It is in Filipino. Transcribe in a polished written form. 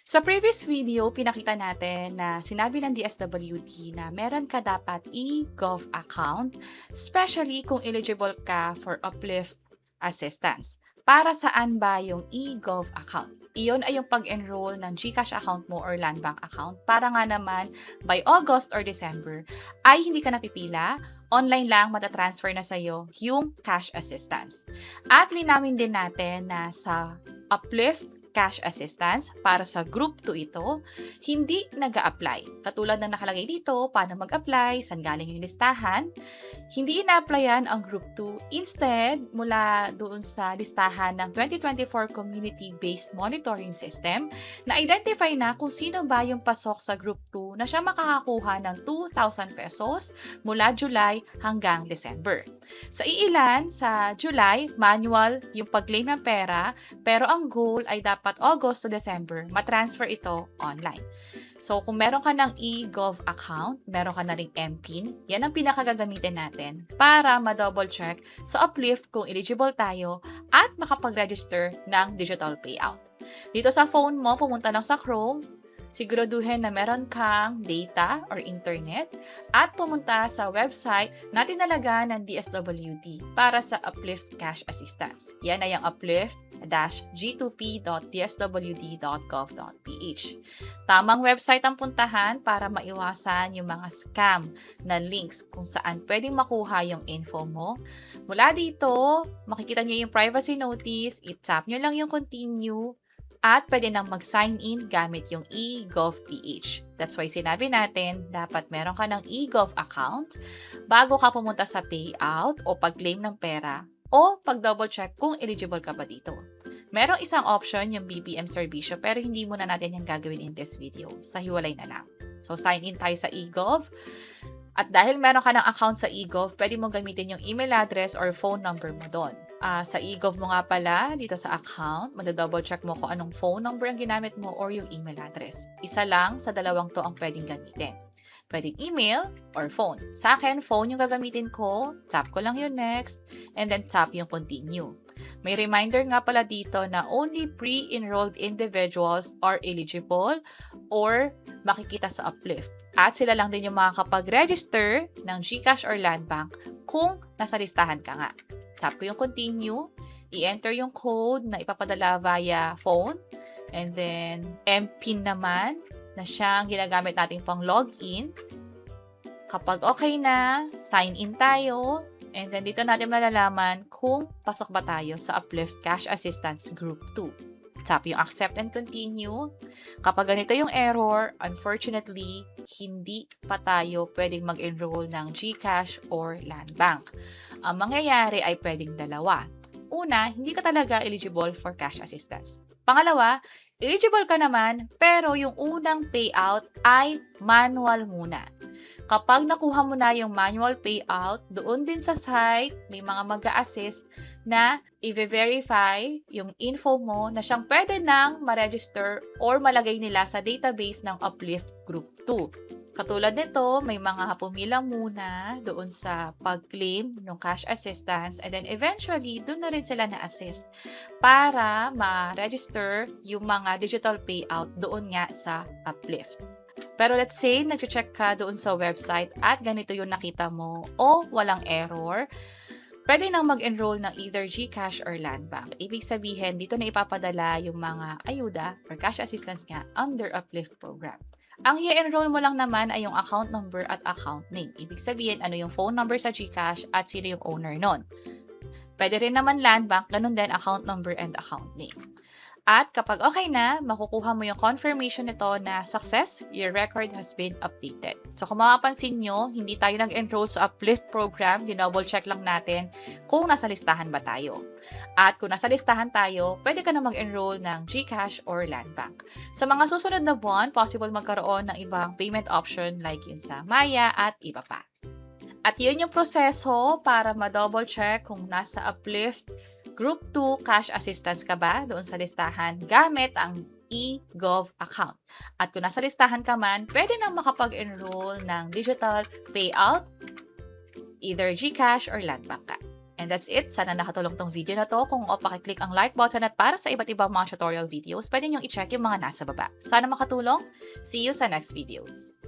Sa previous video, pinakita natin na sinabi ng DSWD na meron ka dapat e-Gov account, especially kung eligible ka for uplift assistance. Para saan ba yung e-Gov account? Iyon ay yung pag-enroll ng GCash account mo or Land Bank account para nga naman by August or December ay hindi ka napipila, online lang matatransfer na sa'yo yung cash assistance. At linawin din natin na sa uplift cash assistance para sa Group 2 ito, hindi nag-a-apply. Katulad na nakalagay dito, paano mag-apply, saan galing yung listahan, hindi ina-applyan ang Group 2. Instead, mula doon sa listahan ng 2024 Community-Based Monitoring System, na-identify na kung sino ba yung pasok sa Group 2 na siya makakakuha ng 2,000 pesos mula July hanggang December. Sa iilan, sa July, manual yung pag-claim ng pera, pero ang goal ay dapat August to December, matransfer ito online. So, kung meron ka ng e-Gov account, meron ka na ring MPIN, yan ang pinakagagamitin natin para ma-double check sa uplift kung eligible tayo at makapag-register ng digital payout. Dito sa phone mo, pumunta lang sa Chrome, siguraduhin na meron kang data or internet at pumunta sa website na tinalaga ng DSWD para sa Uplift Cash Assistance. Yan ay ang uplift-g2p.dswd.gov.ph. Tamang website ang puntahan para maiwasan yung mga scam na links kung saan pwedeng makuha yung info mo. Mula dito, makikita nyo yung privacy notice, i-tap nyo lang yung continue, at pwede nang mag-sign in gamit yung eGovPH. That's why sinabi natin, dapat meron ka ng eGov account bago ka pumunta sa payout o pag-claim ng pera o pag-double check kung eligible ka ba dito. Merong isang option, yung BBM Servicio, pero hindi muna natin yung gagawin in this video. Sa hiwalay na lang. So, sign in tayo sa eGov. At dahil meron ka ng account sa eGov, pwede mo gamitin yung email address or phone number mo doon. Sa eGov mo nga pala, dito sa account, mag-double check mo kung anong phone number ang ginamit mo or yung email address. Isa lang sa dalawang to ang pwedeng gamitin. Pwedeng email or phone. Sa akin, phone yung gagamitin ko, tap ko lang yung next, and then tap yung continue. May reminder nga pala dito na only pre-enrolled individuals are eligible or makikita sa uplift. At sila lang din yung makakapag-register ng GCash or Land Bank kung nasa listahan ka nga. Tap ko yung continue, i-enter yung code na ipapadala via phone, and then MPIN naman na siyang ginagamit natin pang login. Kapag okay na, sign in tayo, and then dito natin malalaman kung pasok ba tayo sa Uplift Cash Assistance Group 2. Tap yung accept and continue. Kapag ganito yung error, unfortunately, hindi pa tayo pwedeng mag-enroll ng GCash or Land Bank. Ang mangyayari ay pwedeng dalawa. Una, hindi ka talaga eligible for cash assistance. Pangalawa, eligible ka naman pero yung unang payout ay manual muna. Kapag nakuha mo na yung manual payout, doon din sa site, may mga mag-a-assist na i-verify yung info mo na siyang pwede nang ma-register or malagay nila sa database ng Uplift Group 2. Katulad nito, may mga pumila muna doon sa pag-claim ng cash assistance and then eventually, doon na rin sila na-assist para ma-register yung mga digital payout doon nga sa Uplift. Pero let's say, nag-check ka doon sa website at ganito yung nakita mo o walang error, pwede nang mag-enroll ng either GCash or Land Bank. Ibig sabihin, dito na ipapadala yung mga ayuda or cash assistance nga under Uplift program. Ang i-enroll mo lang naman ay yung account number at account name. Ibig sabihin, ano yung phone number sa GCash at sino yung owner nun. Pwede rin naman Land Bank, ganun din account number and account name. At kapag okay na, makukuha mo yung confirmation nito na success, your record has been updated. So kung mapapansin nyo, hindi tayo nag-enroll sa Uplift program, dinouble check lang natin kung nasa listahan ba tayo. At kung nasa listahan tayo, pwede ka na mag-enroll ng GCash or Land Bank. Sa mga susunod na buwan, possible magkaroon ng ibang payment option like yun sa Maya at iba pa. At yun yung proseso para ma-double check kung nasa Uplift Group 2 Cash Assistance ka ba doon sa listahan gamit ang eGov account. At kung nasa listahan ka man, pwede nang makapag-enroll ng digital payout, either GCash or Land Bank ka. And that's it. Sana nakatulong tong video na to. Kung pakiclick ang like button at para sa iba't ibang mga tutorial videos, pwede nyo i-check yung mga nasa baba. Sana makatulong. See you sa next videos.